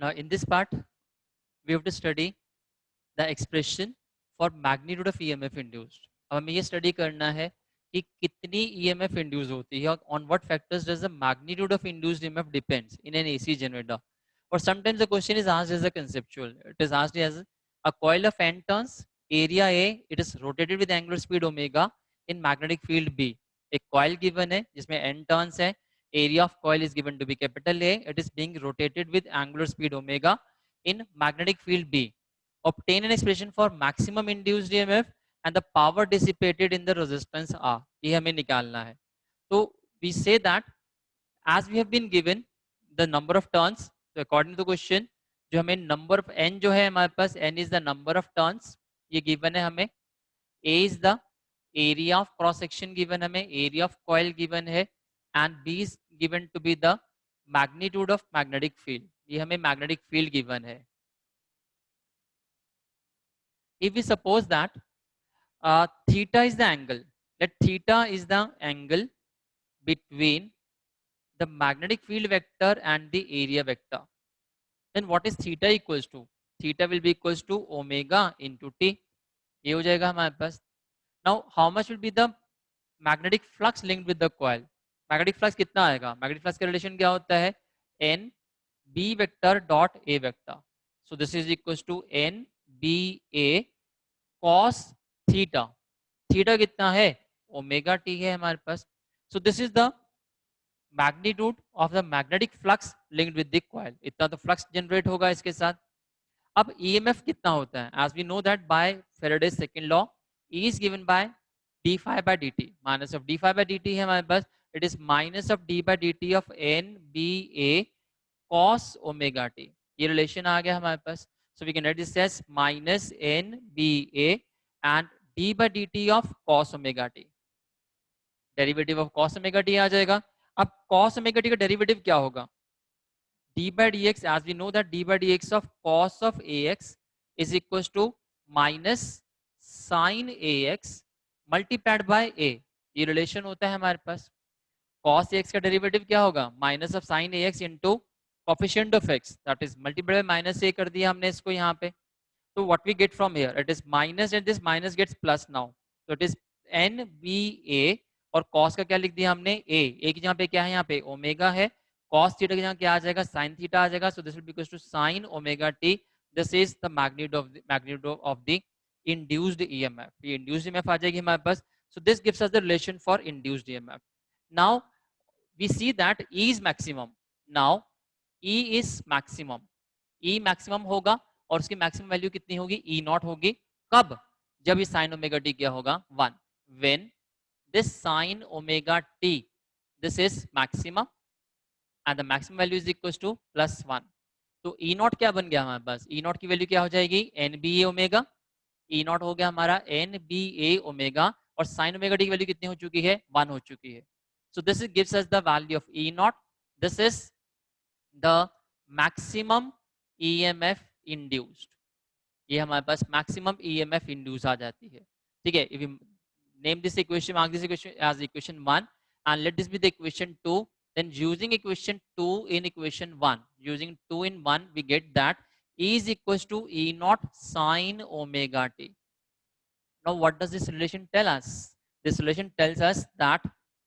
Now in this part, we have to study the expression for magnitude of EMF induced. अब हमें ये study करना है कि कितनी EMF इंड्यूस होती है और on what factors does the magnitude of induced EMF depends in an AC generator. Or sometimes the question is asked as a conceptual. It is asked as a coil of N turns, area A, it is rotated with angular speed omega in magnetic field B. एक coil given है जिसमें N turns है, area of coil is given to be capital A, it is being rotated with angular speed omega in magnetic field B. Obtain an expression for maximum induced EMF and the power dissipated in the resistance R. ये हमें निकालना है. So we say that as we have been given the number of turns, so according to the question, जो हमें number of n जो है हमारे पास n is the number of turns, ये given है हमें. A is the area of cross section given हमें, area of coil given है, and B is given to be the magnitude of magnetic field. ये हमें magnetic field given है. If we suppose that theta is the angle, let theta is the angle between the magnetic field vector and the area vector, then what is theta equals to? Theta will be equals to omega into t. ये हो जाएगा हमारे पास. Now how much will be the magnetic flux linked with the coil? Magnetic flux कितना आएगा? Magnetic flux का relation क्या होता है? n b vector dot a vector. So this is equals to n b a cos theta. Theta कितना है? Omega t है हमारे पास. So this is the magnitude of the magnetic flux linked with the coil. इतना तो flux generate होगा इसके साथ. अब ईएमएफ कितना होता है? As we know that by Faraday's second law, e is given by d phi by d t. Minus of d phi by d t है हमारे पास. It is minus of d by d t of n B a cos omega t. ये relation आ गया हमारे पास. So we can write this as minus n B a and d by dt of cos omega t. Derivative of cos omega t आ जाएगा. अब cos omega t का derivative क्या होगा? d by dx, as we know that d by dx of cos of ax is equals to minus sin ax multiplied by a. ये relation होता है हमारे पास. cos ax का डेरिवेटिव क्या होगा? Minus of sin ax into coefficient of x, that is multiplied by minus a कर दिया हमने इसको यहाँ पे. So what we get from here, it is minus and this minus gets plus now. So it is NBA और cos का क्या लिख दिया हमने? A की जहाँ पे क्या है? यहाँ पे ओमेगा है. cos थीटा की जहाँ क्या आ जाएगा? sin थीटा आ जाएगा. So this will be equals to sin omega t. This is the magnitude of the induced EMF. ये induced EMF आ जाएगी हमारे पास. So this gives us the relation for induced EMF. Now we see that E is maximum. Now E is maximum. E maximum होगा और उसकी maximum value कितनी होगी? ई not होगी. कब? जब ये साइन ओमेगा टी क्या होगा? 1. When this sine omega t, this is maximum and the maximum value is equal to +1. तो ई नॉट क्या बन गया हमारे पास? ई नॉट की वैल्यू क्या हो जाएगी? एन बी ए ओमेगा. ई नॉट हो गया हमारा एन बी ए ओमेगा और साइन ओमेगा टी की वैल्यू कितनी हो चुकी है? 1 हो चुकी है. So this gives us the value of E naught. This is the maximum EMF induced. ये हमारे पास मैक्सिमम ईएमएफ इंड्यूस आ जाती है. ठीक है. If you name this equation, mark this equation as equation 1 and let this be the equation 2. then using equation 2 in equation 1, using 2 in 1, we get that E is equals to E naught sin omega t. Now what does this relation tell us? This relation tells us that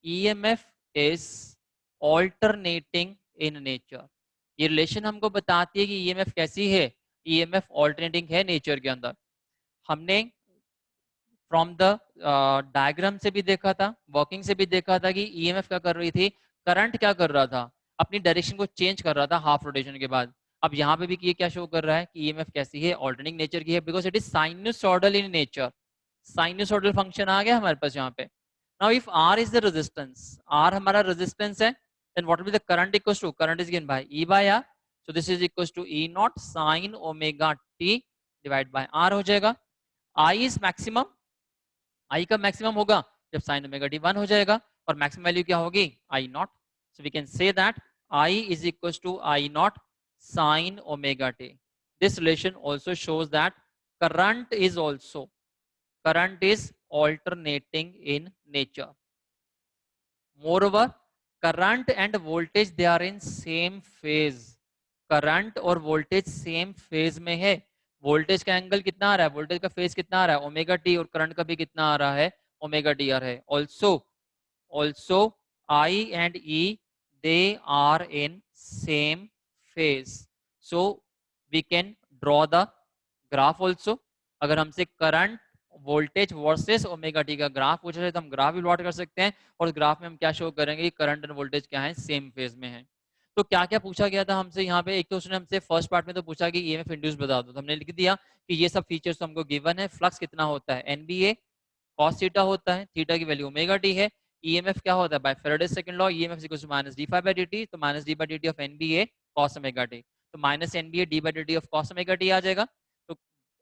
EMF is alternating in nature. ये relation हमको बताती है कि EMF कैसी है? EMF alternating है nature के अंदर. हमने फ्रॉम द डायग्राम से भी देखा था, वर्किंग से भी देखा था कि ईएमएफ क्या कर रही थी? करंट क्या कर रहा था? अपनी डायरेक्शन को चेंज कर रहा था हाफ रोटेशन के बाद. अब यहाँ पे भी ये क्या शो कर रहा है कि ईएमएफ कैसी है? ऑल्टरनेटिंग नेचर की है, because it is sinusoidal in nature. Sinusoidal function आ गया हमारे पास यहाँ पे. Now if r is the resistance, r हमारा रेजिस्टेंस है, then what will be the current equals to? Current is given by E by R. So this is equals to E naught sin omega t divided by R हो जाएगा. I is maximum. I का maximum होगा जब sin omega t 1 हो जाएगा और maximum value क्या होगी? I naught. So we can say that I is equals to I naught sin omega t. This relation also shows that current is alternating in nature. Moreover, current and voltage, they are in same phase. Current और voltage same phase में है, voltage का angle कितना आ रहा है, voltage का phase कितना आ रहा है ओमेगा टी, और करंट का भी कितना आ रहा है ओमेगा टी आ रहा है. Also I and E, they are in same phase, so we can draw the graph also. अगर हमसे current voltage versus omega T का ग्राफ पूछा जाए तो हम ग्राफ भी प्लॉट कर सकते हैं, और ग्राफ में हम क्या शो करेंगे कि करंट और वोल्टेज क्या है, सेम फेज में है. तो क्या क्या पूछा गया था हमसे यहाँ पे, एक तो उसने हमसे फर्स्ट पार्ट में तो पूछा कि ईएमएफ इंड्यूस बता दो, तो हमने लिख दिया कि ये सब फीचर्स तो हमको गिवन है. फ्लक्स कितना होता है एनबीए cos थीटा होता है, थीटा की वैल्यू ओमेगा टी है. ईएमएफ क्या होता है, by Faraday second law EMF is equal to minus d phi by dt, तो minus d by dt of n b a cos omega t, तो minus n b a d by dt of cos omega t आ जाएगा. तो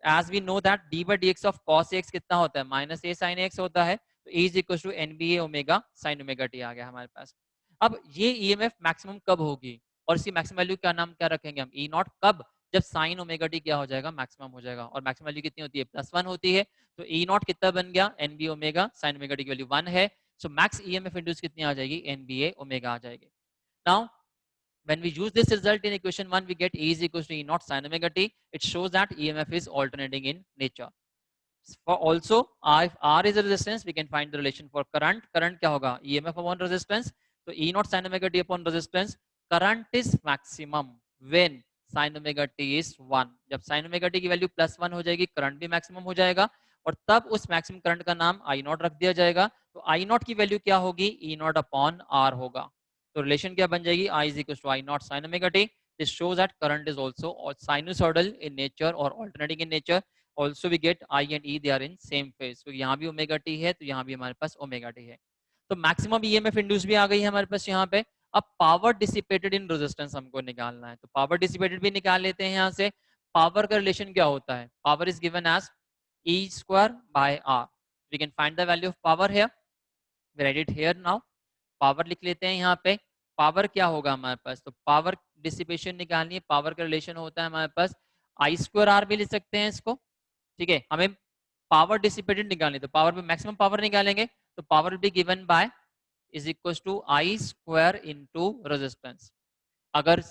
as we know that d by dx of cos x कितना होता है, minus ए sign x होता है, तो e is equal to n b a omega sine omega t आ गया हमारे पास. अब ये ईएमएफ मैक्सिमम कब होगी, और इसकी मैक्सिमम वैल्यू का नाम क्या रखेंगे हम, ई नॉट, कब, जब साइन ओमेगा टी क्या हो जाएगा, मैक्सिमम हो जाएगा, और मैक्सिमम वैल्यू कितनी होती है, +1 होती है. तो ई नॉट कितना बन गया, N B omega sine omega t की वैल्यू 1 है. सो मैक्स ईएमएफ इंड्यूस कितनी आ जाएगी, एन बी ए ओमेगा आ जाएगी. Now when we use this result in equation 1, we get E is equals to E naught sin omega t. It shows that EMF is alternating in nature. For also, if R is a resistance, we can find the relation for current. Current क्या होगा, EMF upon resistance. तो E naught sin omega t upon resistance. Current is maximum when sin omega t is 1. जब sin omega t की value +1 हो जाएगी, current भी maximum हो जाएगा, और तब उस मैक्सिमम करंट का नाम I naught रख दिया जाएगा. तो I naught की वैल्यू क्या होगी, E naught upon R होगा. तो रिलेशन क्या बन जाएगी, I is equal to I naught sin omega t. This shows that current is also sinusoidal in nature or alternating in nature. Also we get I and E, they are in same phase. तो यहाँ भी omega t है, तो यहाँ भी हमारे पास omega t है. तो मैक्सिमम ईएमएफ इंड्यूस भी आ गई है हमारे पास यहाँ पे. अब पावर डिसिपेटेड इन रेजिस्टेंस हमको निकालना है, तो पावर डिसिपेटेड भी निकाल लेते हैं यहाँ से. पावर का रिलेशन क्या होता है, power is given as E square by R. We can find the value of power here, we write it here now. Power लिख लेते हैं यहाँ पे. पावर क्या होगा हमारे पास, तो पावर डिसिपेशन निकालनी है, पावर का रिलेशन होता है हमारे पास I स्क्वायर R भी लिख सकते हैं इसको. ठीक है, हमें पावर डिसिपेटेड निकालनी, तो पावर पे मैक्सिमम पावर निकालेंगे, तो power will be given by is equal to I square into resistance. अगर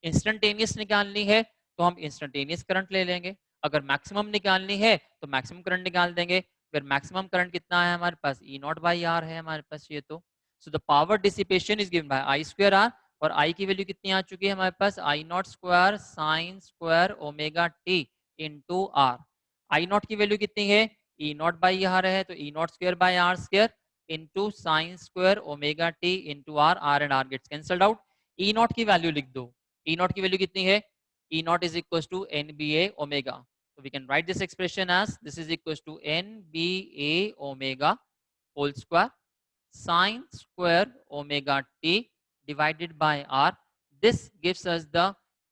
इंस्टेंटेनियस निकालनी है तो हम इंस्टेंटेनियस करंट ले लेंगे, अगर मैक्सिमम निकालनी है तो मैक्सिमम करंट निकाल देंगे. फिर मैक्सिमम करंट कितना है हमारे पास, ई नॉट बाई आर है हमारे पास ये. तो so the power dissipation is given by i square r, और आई की वैल्यू कितनी आ चुकी है हमारे पास, i naught square sine square omega t into r. I naught की वैल्यू कितनी है, ई नॉट बाई आर है, तो e naught square by r square into sine square omega t into r. R and are gets cancelled out. E naught की value लिख दो, e naught की value कितनी है, e naught is equal to n B A omega. So we can write this expression as this is equals to NBA omega whole square sine square omega t divided by r. This gives us the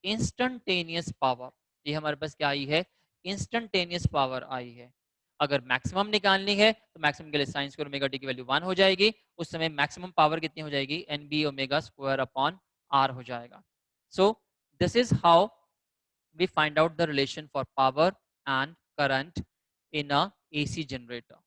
instantaneous power. ये हमारे पास क्या आई है, instantaneous power आई है. अगर maximum निकालनी है तो maximum के लिए साइन स्क्वायर ओमेगा टी की वैल्यू 1 हो जाएगी, उस समय मैक्सिमम पावर कितनी हो जाएगी, N B omega square upon R हो जाएगा. So this is how we find out the relation for power and current in a AC generator.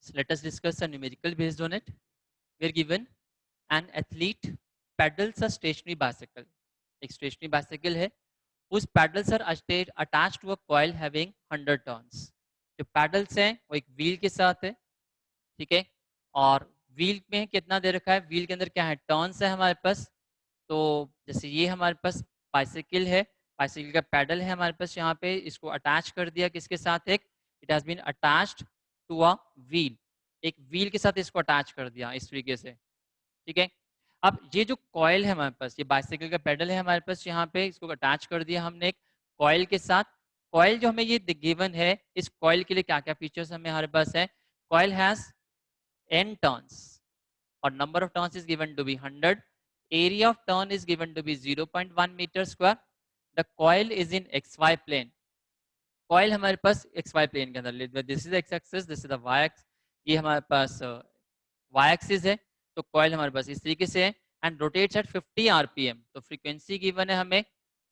So let us discuss a numerical based on it. We are given an athlete pedals a stationary bicycle. एक stationary bicycle है, whose pedals are attached to a coil having 100 turns. जो pedals हैं वो एक wheel के साथ है, ठीक है, और wheel में कितना दे रखा है, wheel के अंदर क्या है, turns है हमारे पास. तो जैसे ये हमारे पास बाइसाइकिल है, बाइसाइकिल का पैडल है हमारे पास यहाँ पे, इसको अटैच कर दिया किसके साथ, एक it has been attached to a wheel, एक व्हील के साथ इसको अटैच कर दिया इस तरीके से. ठीक है, अब ये जो कॉइल है हमारे पास, ये बाइसाइकिल का पैडल है हमारे पास यहाँ पे, इसको अटैच कर दिया हमने एक कॉइल के साथ. कॉइल जो हमें ये गिवन है, इस कॉइल के लिए क्या क्या फीचर्स हमें हमारे पास है, कॉइल हैज n टर्न्स और number of turns is given to be 100. area of turn is given to be 0.1 meter square. The coil is in xy plane. Coil हमारे पास xy प्लेन के अंदर, this is x axis, this is the y axis, ये हमारे पास y axis है, तो coil हमारे पास इस तरीके से है एंड रोटेट्स एट 50 आरपीएम. तो फ्रीक्वेंसी गिवन है हमें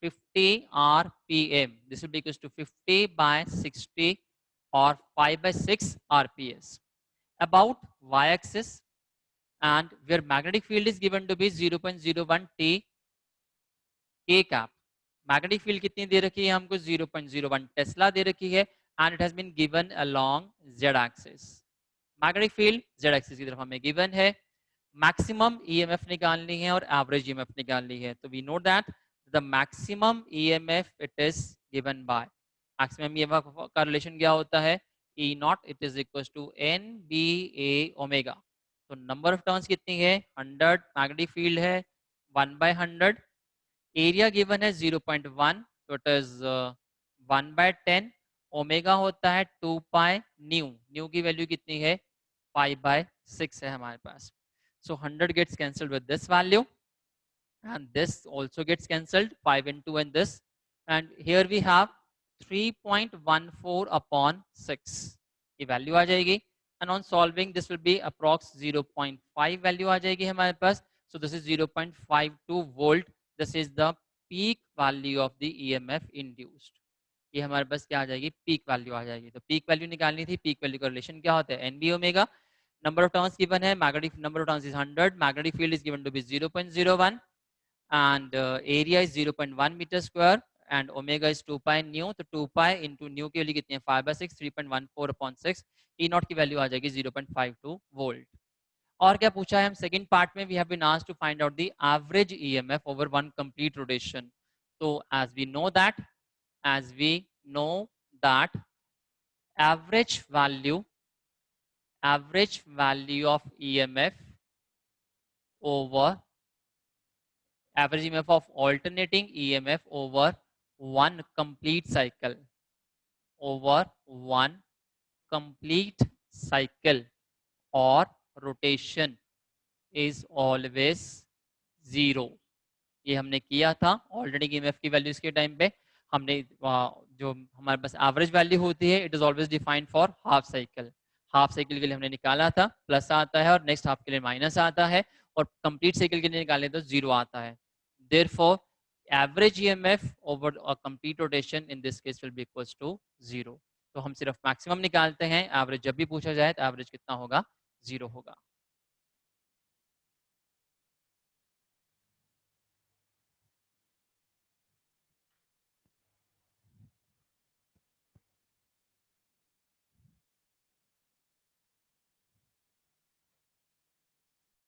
50 RPM. This will be equals to 50 by 60 और 5 by 6 RPS. About y axis and where magnetic field is given to be 0.01 t k cap. Magnetic field कितनी दे रखी है हमको 0.01 Tesla दे रखी है and it has been given along Z axis. Magnetic field Z axis की तरफ हमें गिवन है. मैक्सिमम ईएमएफ निकालनी है और एवरेज ईएमएफ निकालनी है. तो we know that the maximum EMF it is given by, maximum EMF का रिलेशन क्या होता है, e naught it is equal to n B A omega. तो नंबर ऑफ टर्न्स कितनी है 100, मैग्नेटिक फील्ड है 1/100, एरिया गिवन है 0.1, तो इट इज 1/10, ओमेगा होता है 2 पाई न्यू, न्यू की वैल्यू कितनी है 5/6 है हमारे पास. So 100 gets cancelled with this value and this also gets cancelled, 5 and 2 and this, and here we have 3.14 upon 6 ये वैल्यू आ जाएगी. and on solving this will be approx 0.5 value आ जाएगी हमारे पास. so this is 0.52 volt. This is the peak value of the EMF induced. ये हमारे पास क्या आ जाएगी, पीक वैल्यू आ जाएगी. तो पीक वैल्यू निकालनी थी. पीक वैल्यू का रिलेशन क्या होता है, n B omega. Number of turns given है, magnetic number of turns is 100, magnetic field is given to be 0.01 and area is 0.1 meter square and omega is 2 pi nu. तो 2 pi into nu की value कितनी है 5/6, 3.14 upon 6. E naught की value आ जाएगी 0.52 volt. और क्या पूछा है हम सेकंड पार्ट में, we have been asked to find out the average EMF over one complete rotation. तो as we know that average value of EMF over average EMF of alternating EMF over one complete cycle or rotation is always 0. ये हमने किया था alternating EMF की values के time पे. हमने जो हमारे पास एवरेज वैल्यू होती है it is always defined for half cycle. Half cycle के लिए हमने निकाला था प्लस आता है और नेक्स्ट हाफ के लिए माइनस आता है और कंप्लीट साइकिल के लिए निकाले तो 0 आता है. Therefore average EMF over a complete rotation in this case will be equals to 0. तो हम सिर्फ मैक्सिमम निकालते हैं, एवरेज जब भी पूछा जाए तो एवरेज कितना होगा 0 होगा.